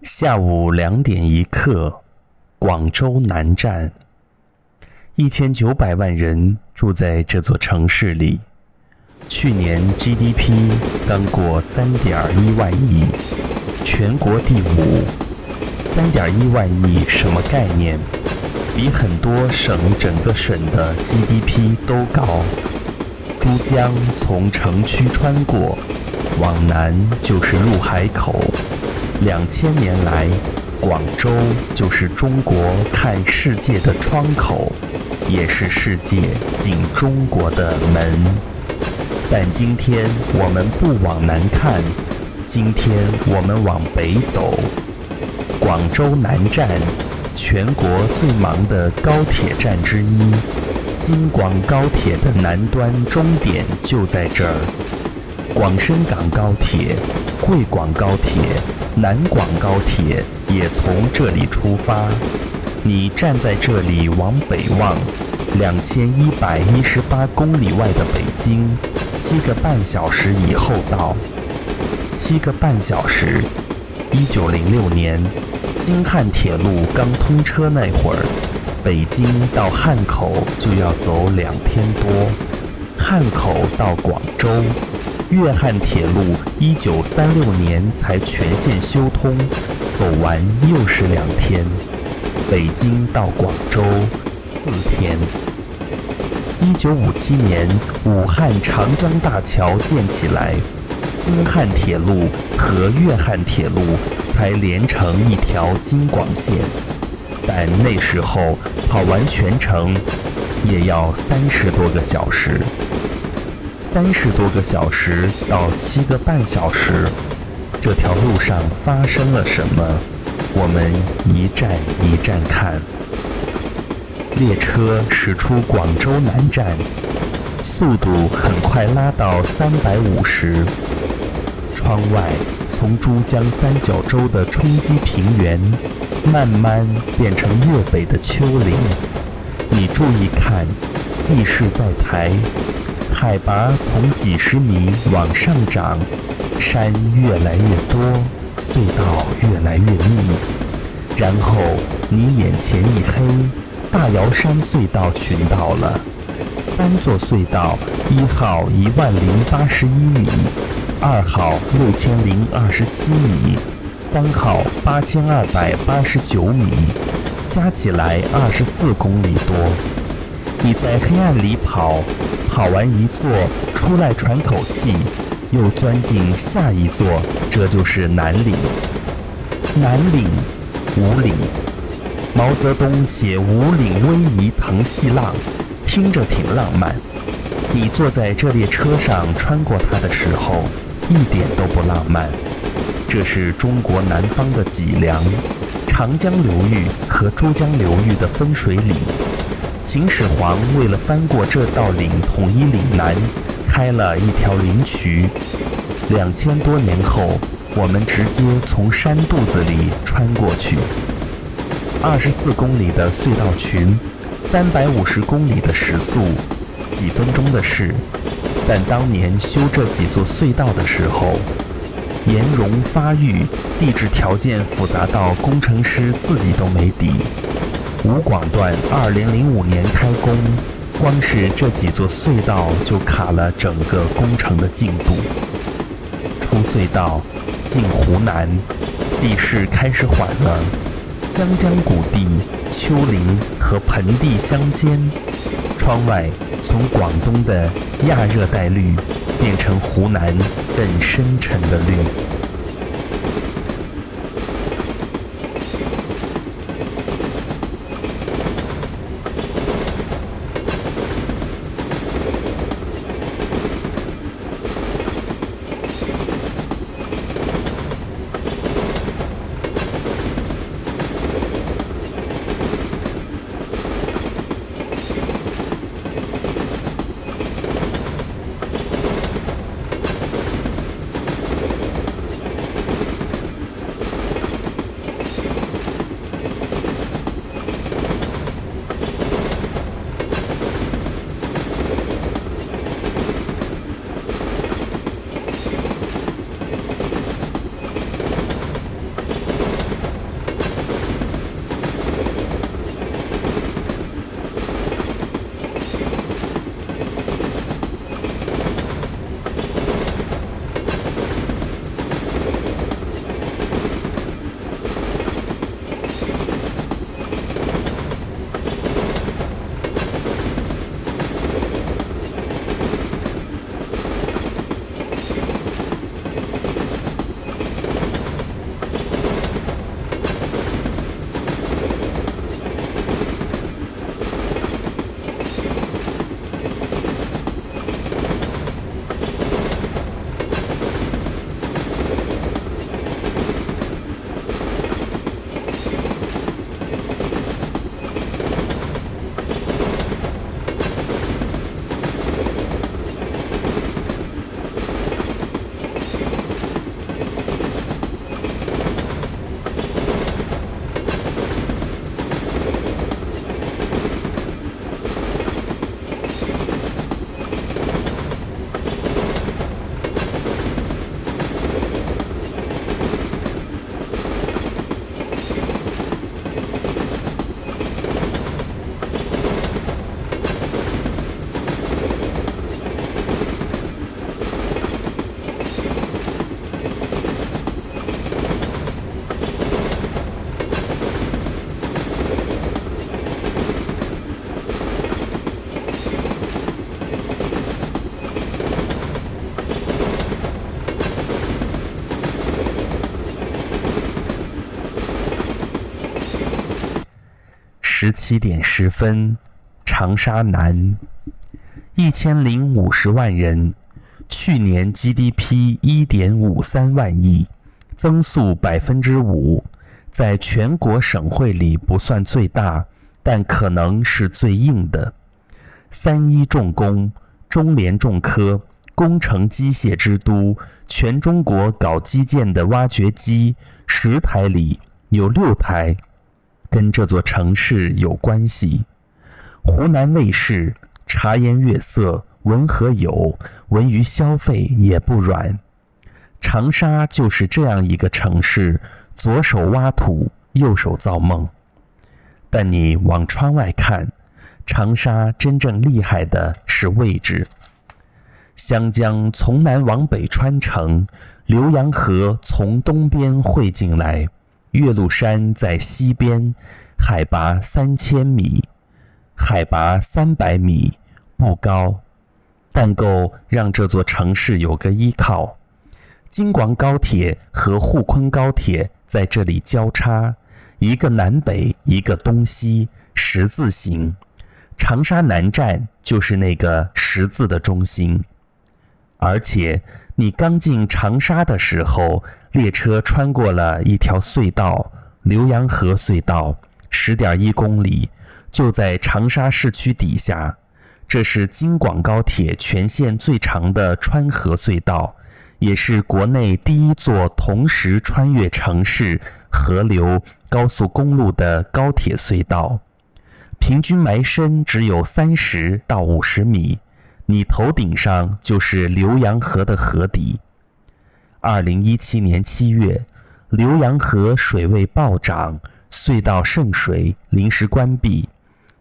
下午2点一刻，广州南站，1900万人住在这座城市里。去年 GDP 刚过3.1万亿，全国第5。3.1万亿什么概念？比很多省整个省的 GDP 都高。珠江从城区穿过，往南就是入海口。2000年来，广州就是中国看世界的窗口，也是世界进中国的门。但今天我们不往南看，今天我们往北走。广州南站，全国最忙的高铁站之一，京广高铁的南端终点就在这儿。广深港高铁、贵广高铁、南广高铁也从这里出发。你站在这里往北望，2118公里外的北京，7个半小时以后到。7个半小时。1906年，京汉铁路刚通车那会儿，北京到汉口就要走2天多，汉口到广州。粤汉铁路1936年才全线修通，走完又是2天。北京到广州4天。1957年，武汉长江大桥建起来，京汉铁路和粤汉铁路才连成一条京广线，但那时候跑完全程也要30多个小时。30多个小时到7个半小时，这条路上发生了什么？我们一站一站看。列车驶出广州南站，速度很快拉到350。窗外从珠江三角洲的冲积平原，慢慢变成粤北的丘陵。你注意看，地势在抬，海拔从几十米往上涨，山越来越多，隧道越来越密。然后你眼前一黑，大瑶山隧道群到了。3座隧道，1号10081米，2号6027米，3号8289米，加起来24公里多。你在黑暗里跑完一座，出来喘口气，又钻进下一座，这就是南岭。南岭，五岭。毛泽东写五岭逶迤腾细浪，听着挺浪漫。你坐在这列车上穿过它的时候，一点都不浪漫。这是中国南方的脊梁，长江流域和珠江流域的分水岭。秦始皇为了翻过这道岭，统一岭南，开了一条灵渠。2000多年后，我们直接从山肚子里穿过去。24公里的隧道群，350公里的时速，几分钟的事。但当年修这几座隧道的时候，岩溶发育，地质条件复杂到工程师自己都没底。武广段2005年开工，光是这几座隧道就卡了整个工程的进度。出隧道，进湖南，地势开始缓了。湘江谷地、丘陵和盆地相间，窗外从广东的亚热带绿变成湖南更深沉的绿。17:10，长沙南1050万人，去年 GDP 1.53万亿，增速5%，在全国省会里不算最大，但可能是最硬的。3一重工、中联重科，工程机械之都，全中国搞基建的挖掘机10台里有6台跟这座城市有关系。湖南卫视茶颜悦色，文和友，文娱消费也不软。长沙就是这样一个城市，左手挖土，右手造梦。但你往窗外看，长沙真正厉害的是位置。湘江从南往北穿城，浏阳河从东边汇进来，岳麓山在西边，海拔3000米，海拔300米，不高，但够让这座城市有个依靠。京广高铁和沪昆高铁在这里交叉，一个南北，一个东西，十字形。长沙南站就是那个十字的中心。而且你刚进长沙的时候，列车穿过了一条隧道，浏阳河隧道，10.1公里，就在长沙市区底下。这是京广高铁全线最长的穿河隧道，也是国内第一座同时穿越城市、河流、高速公路的高铁隧道。平均埋深只有30到50米，你头顶上就是浏阳河的河底。2017年7月，浏阳河水位暴涨，隧道渗水，临时关闭。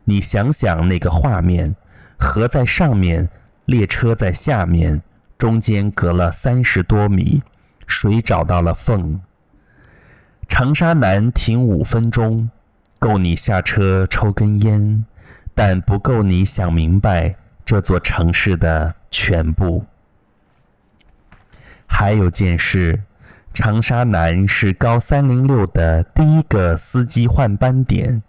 你想想那个画面，河在上面，列车在下面，中间隔了30多米，水找到了缝。长沙南停5分钟，够你下车抽根烟，但不够你想明白这座城市的全部。还有件事，长沙南是高306的第一个司机换班点。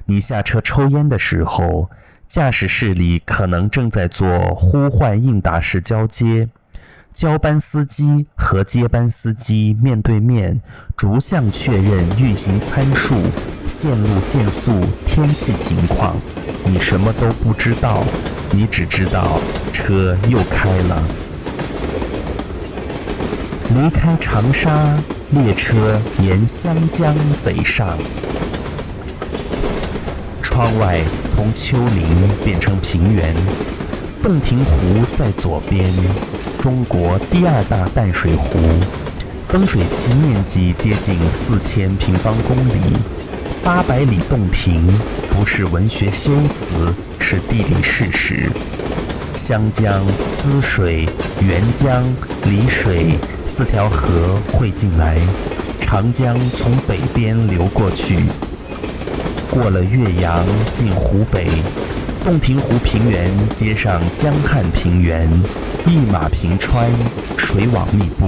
你下车抽烟的时候，驾驶室里可能正在做呼唤应答式交接，交班司机和接班司机面对面，逐项确认运行参数、线路限速、天气情况。你什么都不知道，你只知道车又开了。离开长沙，列车沿湘江北上。窗外从丘陵变成平原，洞庭湖在左边，中国第2大淡水湖，丰水期面积接近4000平方公里，800里洞庭不是文学修辞，是地理事实。湘江、滋水、沅江、丽水4条河汇进来，长江从北边流过去，过了岳阳进湖北，洞庭湖平原接上江汉平原，一马平川，水网密布。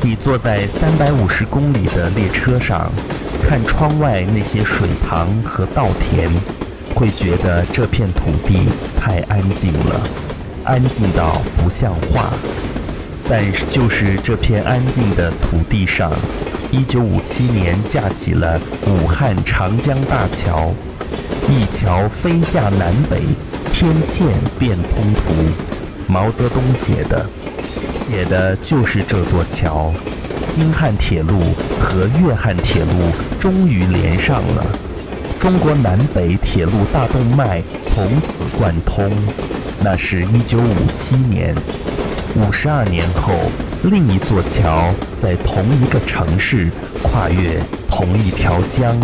你坐在350公里的列车上，看窗外那些水塘和稻田，会觉得这片土地太安静了，安静到不像话。但就是这片安静的土地上，1957年架起了武汉长江大桥，一桥飞架南北，天堑变通途。毛泽东写的就是这座桥。京汉铁路和粤汉铁路终于连上了，中国南北铁路大动脉从此贯通。那是1957年，52年后，另一座桥在同一个城市跨越同一条江。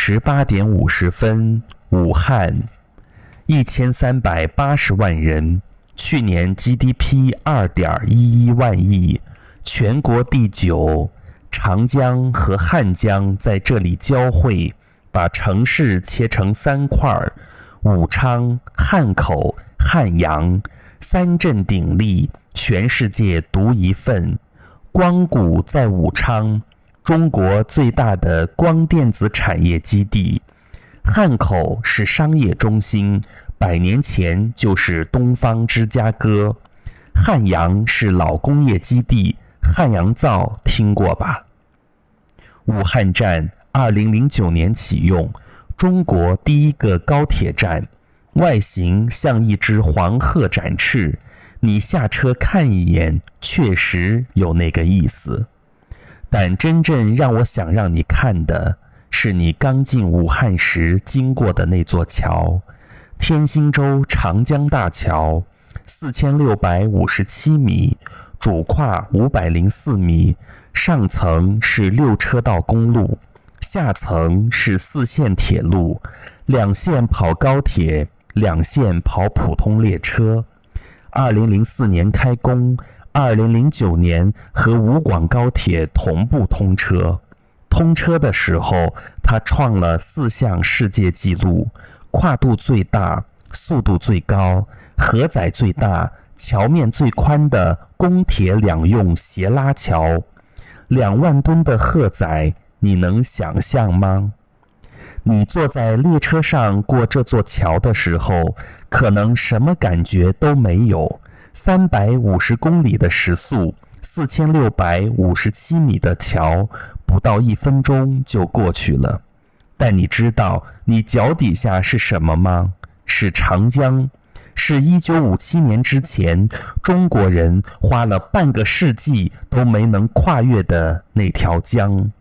18:50，武汉1380万人，去年 GDP 2.11万亿，全国第9，长江和汉江在这里交汇，把城市切成3块，武昌、汉口、汉阳3镇鼎立，全世界独一份。光谷在武昌，中国最大的光电子产业基地。汉口是商业中心，100年前就是东方芝加哥。汉阳是老工业基地，汉阳造听过吧？武汉站2009年启用，中国第一个高铁站，外形像一只黄鹤展翅，你下车看一眼，确实有那个意思。但真正让我想让你看的是你刚进武汉时经过的那座桥，天兴洲长江大桥，4657米，主跨504米，上层是6车道公路，下层是4线铁路，2线跑高铁，2线跑普通列车。2004年开工，2009年和武广高铁同步通车。通车的时候，它创了4项世界纪录：跨度最大、速度最高、荷载最大、桥面最宽的公铁两用斜拉桥。2万吨的荷载，你能想象吗？你坐在列车上过这座桥的时候，可能什么感觉都没有。350公里的时速，4657米的桥，不到1分钟就过去了。但你知道你脚底下是什么吗？是长江，是1957年之前中国人花了半个世纪都没能跨越的那条江。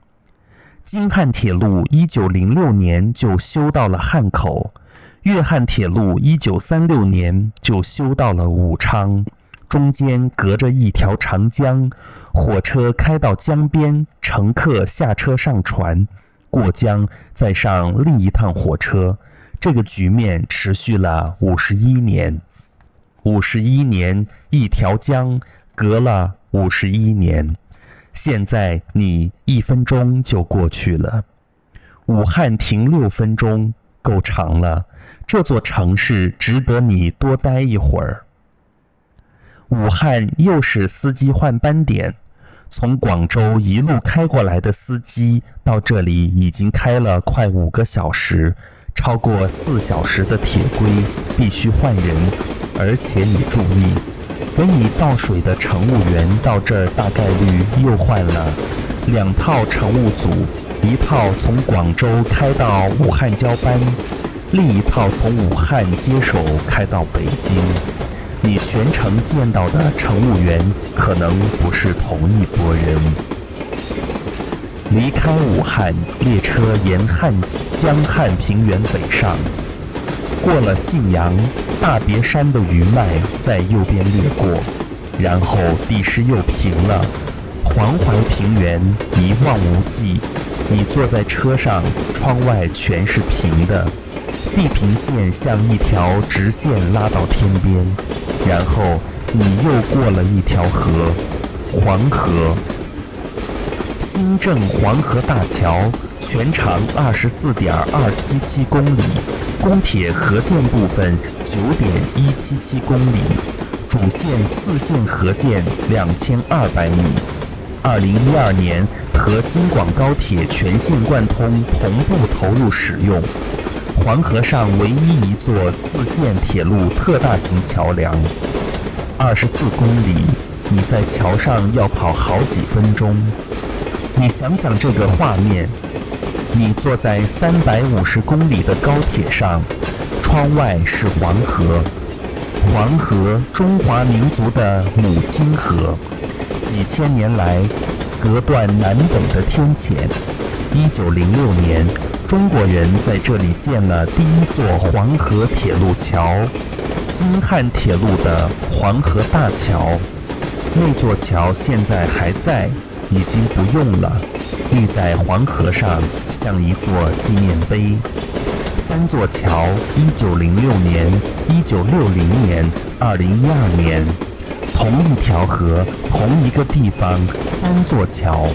京汉铁路1906年就修到了汉口，粤汉铁路1936年就修到了武昌，中间隔着一条长江，火车开到江边，乘客下车上船，过江再上另一趟火车。这个局面持续了51年。51年，一条江，隔了51年。现在你1分钟就过去了。武汉停6分钟，够长了。这座城市值得你多待一会儿。武汉又是司机换班点，从广州一路开过来的司机到这里已经开了快5个小时，超过4小时的铁规必须换人。而且你注意，给你倒水的乘务员到这儿大概率又换了2套乘务组，一套从广州开到武汉交班，另一套从武汉接手开到北京。你全程见到的乘务员可能不是同一拨人。离开武汉，列车沿江汉平原北上，过了信阳，大别山的余脉在右边掠过，然后地势又平了，黄淮平原一望无际。你坐在车上，窗外全是平的，地平线像一条直线拉到天边，然后你又过了一条河，黄河。新郑黄河大桥全长24.277公里，公铁合建部分9.177公里，主线4线合建2200米。2012年和京广高铁全线贯通同步投入使用，黄河上唯一一座4线铁路特大型桥梁。24公里，你在桥上要跑好几分钟。你想想这个画面，你坐在350公里的高铁上，窗外是黄河，黄河，中华民族的母亲河，几千年来隔断南北的天堑。1906年，中国人在这里建了第一座黄河铁路桥，京汉铁路的黄河大桥。那座桥现在还在，已经不用了。立在黄河上，像一座纪念碑。3座桥，1906年、1960年、2012年，同一条河，同一个地方，3座桥，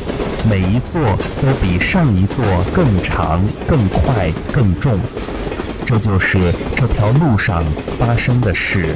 每一座都比上一座更长、更快、更重。这就是这条路上发生的事。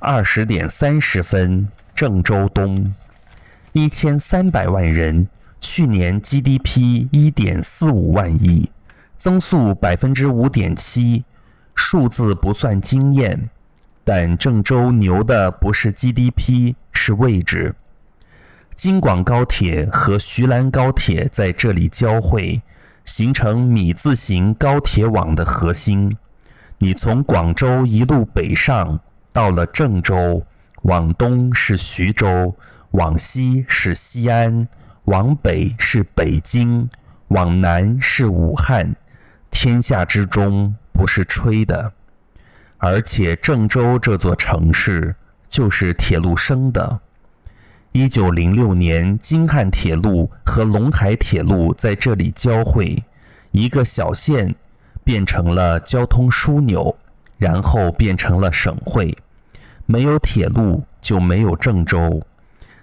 20点30分，郑州东，1300万人，去年 GDP 1.45万亿，增速 5.7%， 数字不算惊艳，但郑州牛的不是 GDP， 是位置。京广高铁和徐兰高铁在这里交汇，形成米字形高铁网的核心。你从广州一路北上，到了郑州，往东是徐州，往西是西安，往北是北京，往南是武汉。天下之中不是吹的。而且郑州这座城市就是铁路生的。1906年，京汉铁路和陇海铁路在这里交汇，一个小县变成了交通枢纽，然后变成了省会。没有铁路就没有郑州。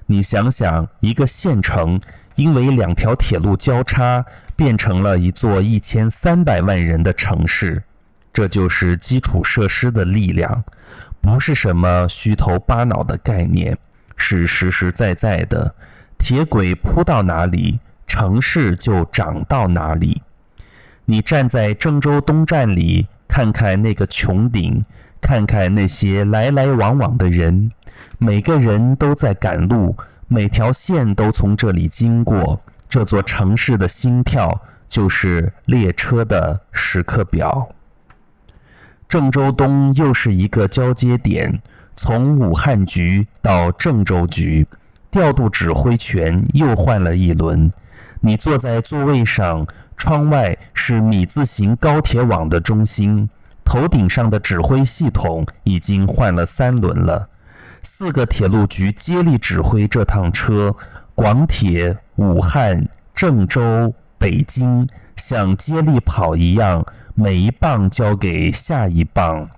你想想，一个县城因为2条铁路交叉，变成了一座1300万人的城市。这就是基础设施的力量，不是什么虚头巴脑的概念，是实实在在的。铁轨铺到哪里，城市就长到哪里。你站在郑州东站里，看看那个穹顶，看看那些来来往往的人，每个人都在赶路，每条线都从这里经过。这座城市的心跳就是列车的时刻表。郑州东又是一个交接点，从武汉局到郑州局，调度指挥权又换了一轮。你坐在座位上，窗外是米字形高铁网的中心，头顶上的指挥系统已经换了3轮了。4个铁路局接力指挥这趟车，广铁、武汉、郑州、北京像接力跑一样，每一棒交给下一棒。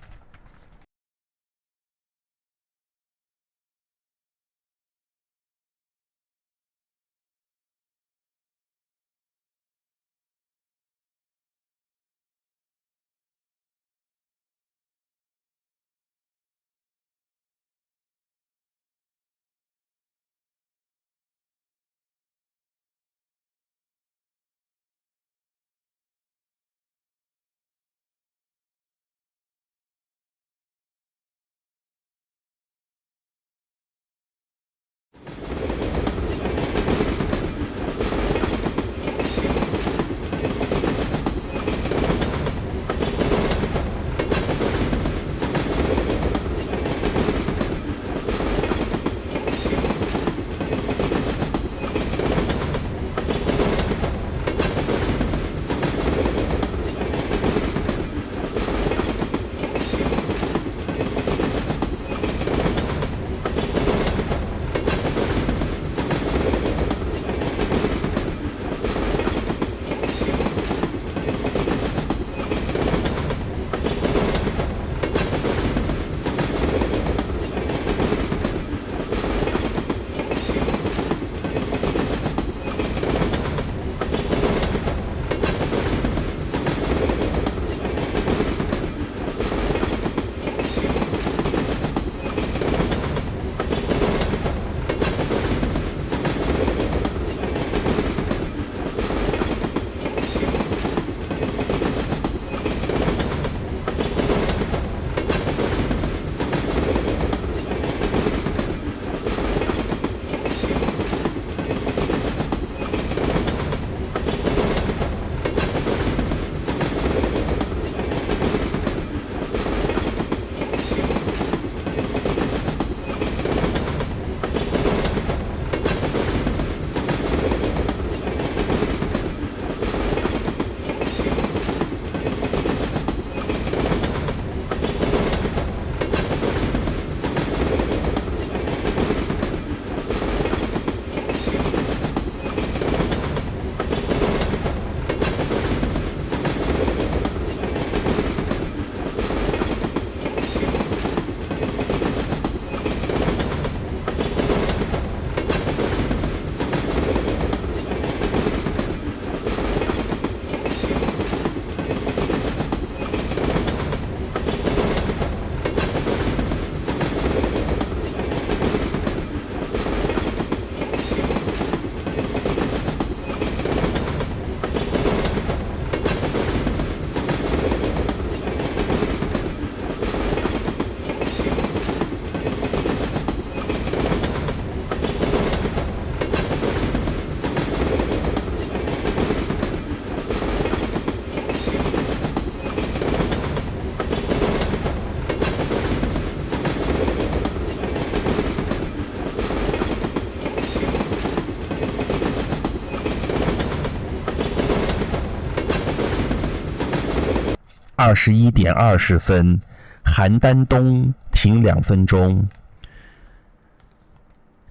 21点20分，邯郸东停2分钟。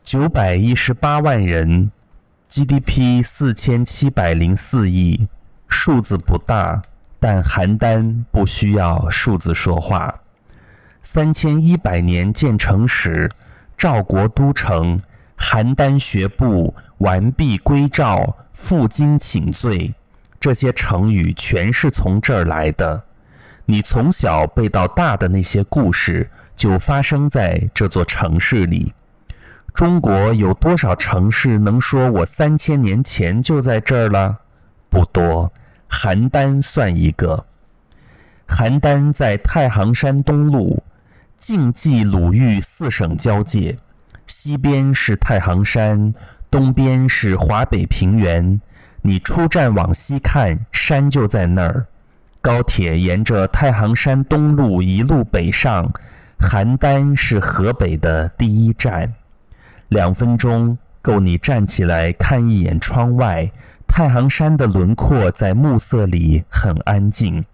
918万人 ，GDP 4704亿，数字不大，但邯郸不需要数字说话。3100年建成时，赵国都城，邯郸学步，完璧归赵，负荆请罪，这些成语全是从这儿来的。你从小背到大的那些故事，就发生在这座城市里。中国有多少城市能说我3000年前就在这儿了？不多，邯郸算一个。邯郸在太行山东麓，晋冀鲁豫4省交界，西边是太行山，东边是华北平原。你出站往西看，山就在那儿。高铁沿着太行山东路一路北上，邯郸是河北的第一站。2分钟够你站起来看一眼窗外，太行山的轮廓在暮色里很安静。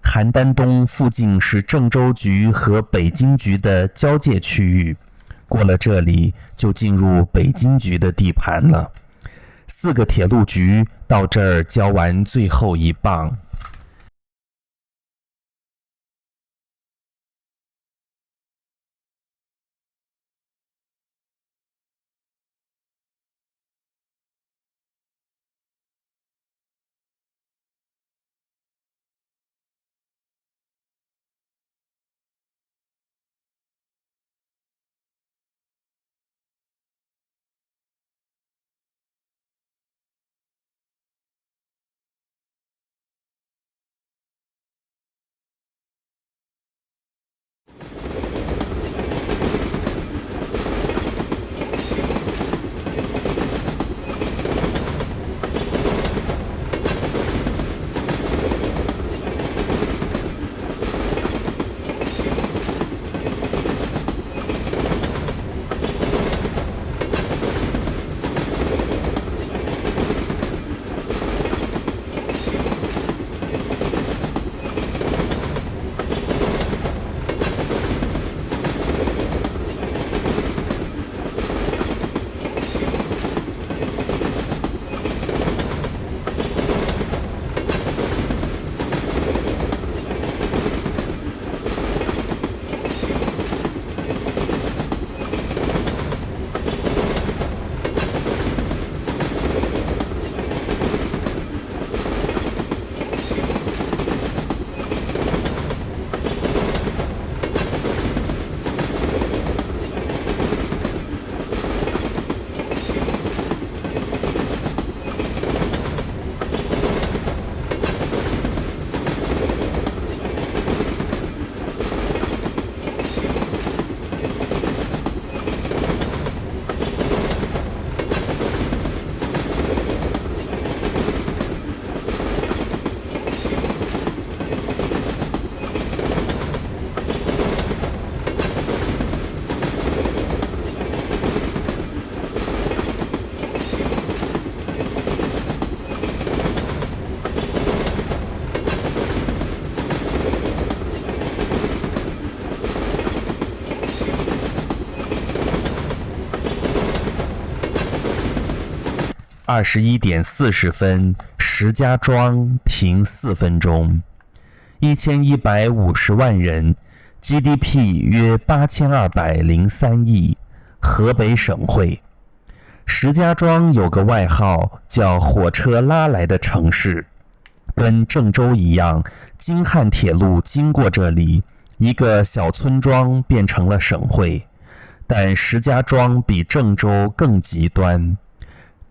邯郸东附近是郑州局和北京局的交界区域，过了这里就进入北京局的地盘了。4个铁路局到这儿交完最后一棒。21点40分，石家庄停4分钟。1150万人 ，GDP 约8203亿，河北省会。石家庄有个外号叫火车拉来的城市，跟郑州一样，京汉铁路经过这里，一个小村庄变成了省会。但石家庄比郑州更极端。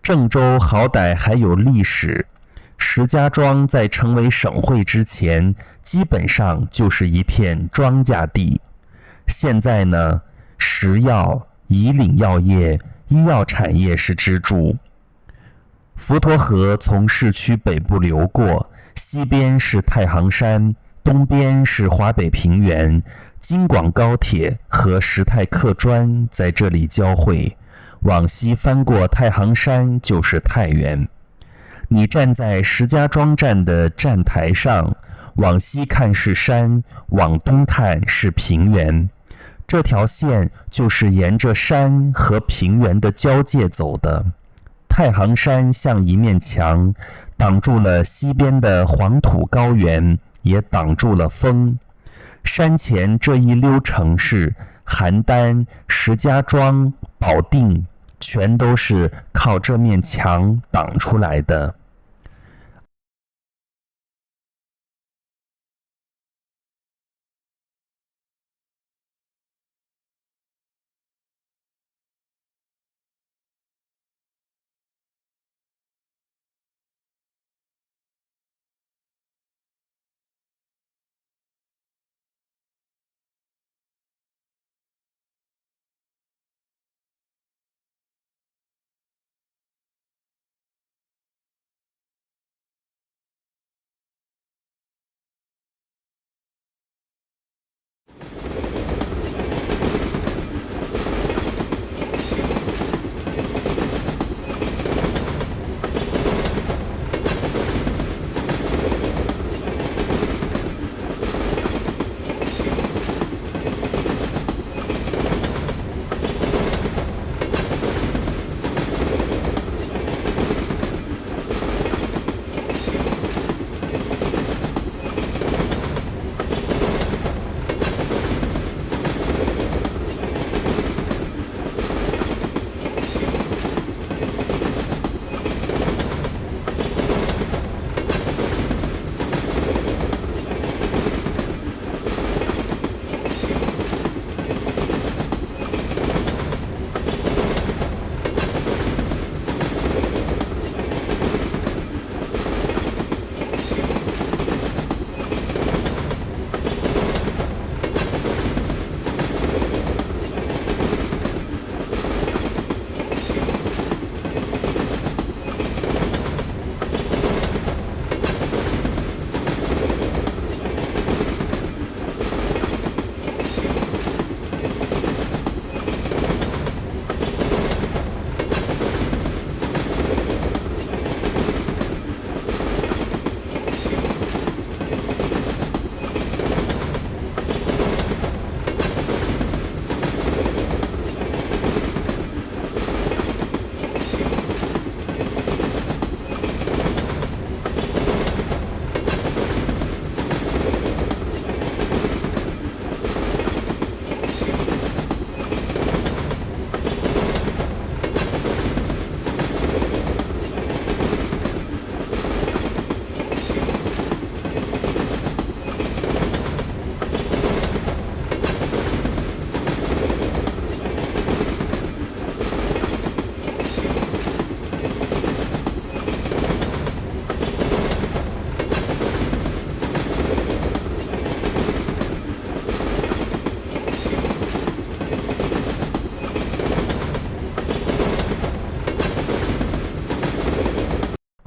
郑州好歹还有历史，石家庄在成为省会之前，基本上就是一片庄稼地。现在呢，食药、以岭药业、医药产业是支柱。滹沱河从市区北部流过，西边是太行山，东边是华北平原，京广高铁和石太客专在这里交汇。往西翻过太行山就是太原。你站在石家庄站的站台上，往西看是山，往东看是平原。这条线就是沿着山和平原的交界走的。太行山像一面墙，挡住了西边的黄土高原，也挡住了风。山前这一溜城市，邯郸、石家庄、保定，全都是靠这面墙挡出来的。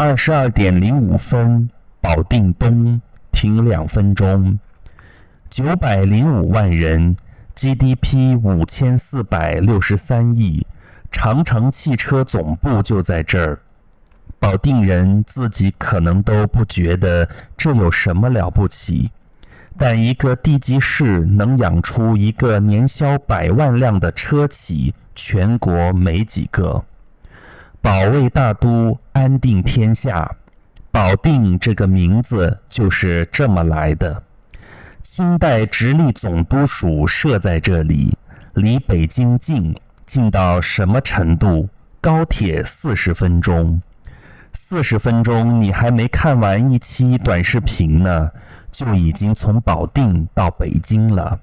22:05，保定东停2分钟。905万人 ，GDP 5463亿，长城汽车总部就在这儿。保定人自己可能都不觉得这有什么了不起，但一个地级市能养出一个年销100万辆的车企，全国没几个。保卫大都，安定天下，保定这个名字就是这么来的。清代直隶总督署设在这里，离北京近，近到什么程度？高铁40分钟。40分钟你还没看完一期短视频呢，就已经从保定到北京了。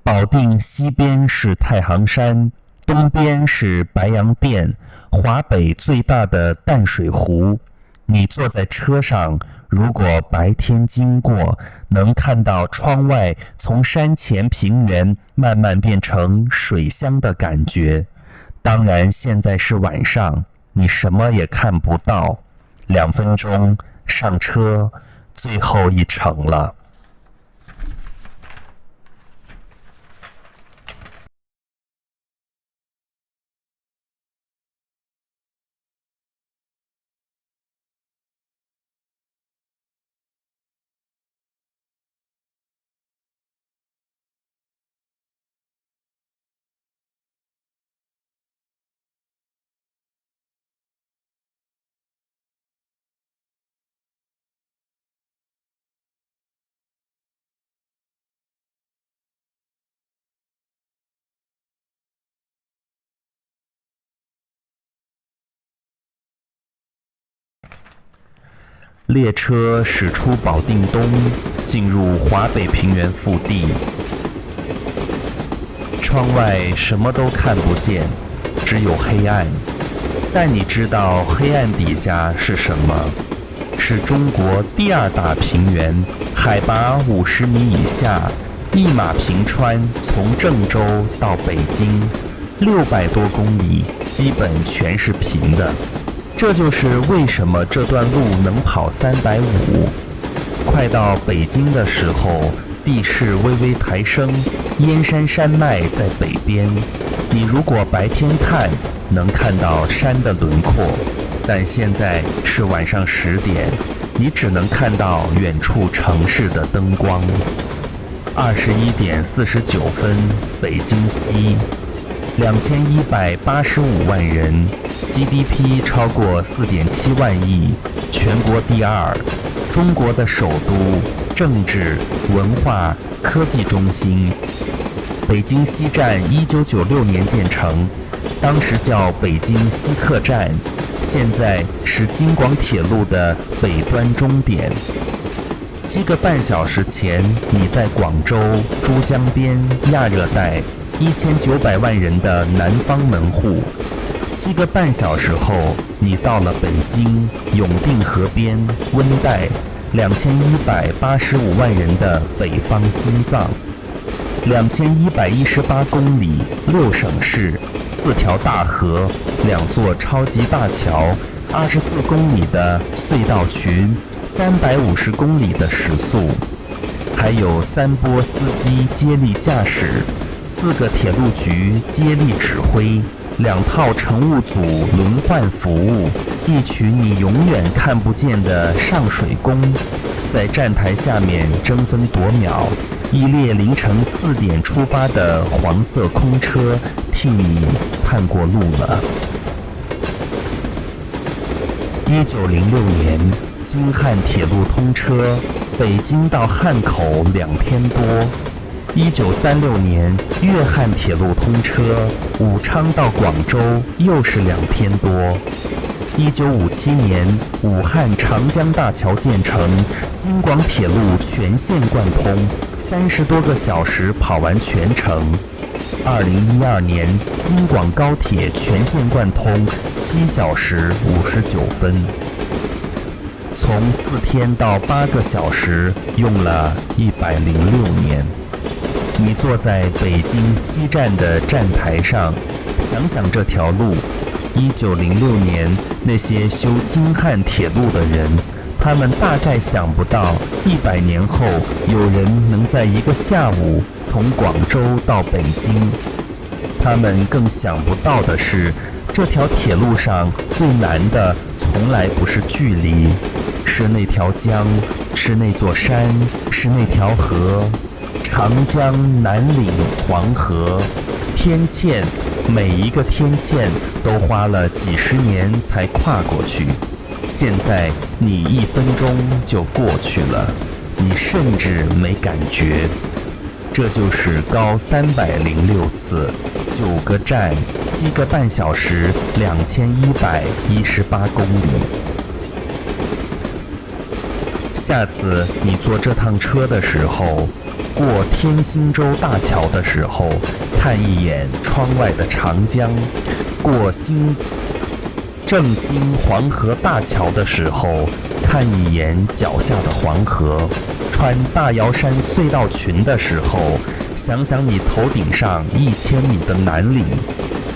保定西边是太行山，东边是白洋淀，华北最大的淡水湖。你坐在车上，如果白天经过，能看到窗外从山前平原慢慢变成水乡的感觉。当然现在是晚上，你什么也看不到。2分钟上车，最后一程了。列车驶出保定东，进入华北平原腹地。窗外什么都看不见，只有黑暗。但你知道黑暗底下是什么？是中国第2大平原，海拔50米以下，一马平川，从郑州到北京，600多公里，基本全是平的。这就是为什么这段路能跑350。快到北京的时候，地势微微抬升，燕山山脉在北边。你如果白天看，能看到山的轮廓，但现在是晚上10点，你只能看到远处城市的灯光。21:49，北京西，2185万人。GDP 超过4.7万亿，全国第2，中国的首都，政治、文化、科技中心。北京西站1996年建成，当时叫北京西客站，现在是京广铁路的北端终点。7个半小时前，你在广州、珠江边、亚热带，1900万人的南方门户。7个半小时后，你到了北京永定河边温带，2185万人的北方心脏。2118公里，6省市，4条大河，2座超级大桥，24公里的隧道群，350公里的时速，还有3波司机接力驾驶，4个铁路局接力指挥，2套乘务组轮换服务，一群你永远看不见的上水工，在站台下面争分夺秒，一列凌晨4点出发的黄色空车替你盼过路了。1906年，京汉铁路通车，北京到汉口2天多。1936年，粤汉铁路通车，武昌到广州又是2天多。1957年，武汉长江大桥建成，京广铁路全线贯通，30多个小时跑完全程。2012年，京广高铁全线贯通7小时59分。从4天到8个小时，用了106年。你坐在北京西站的站台上，想想这条路，1906年那些修京汉铁路的人，他们大概想不到100年后有人能在一个下午从广州到北京。他们更想不到的是，这条铁路上最难的从来不是距离，是那条江，是那座山，是那条河。长江、南岭、黄河，天堑，每一个天堑都花了几十年才跨过去。现在你1分钟就过去了，你甚至没感觉。这就是高306次，9个站，7个半小时，2118公里。下次你坐这趟车的时候，过天兴洲大桥的时候，看一眼窗外的长江；过正兴黄河大桥的时候，看一眼脚下的黄河；穿大瑶山隧道群的时候，想想你头顶上1000米的南岭；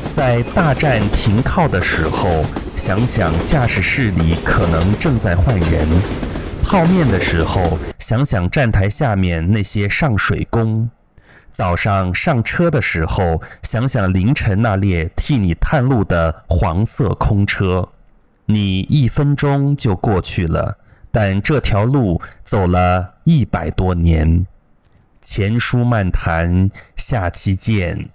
在大站停靠的时候，想想驾驶室里可能正在换人；泡面的时候，想想站台下面那些上水工；早上上车的时候，想想凌晨那列替你探路的黄色空车。你1分钟就过去了，但这条路走了100多年。前书漫谈，下期见。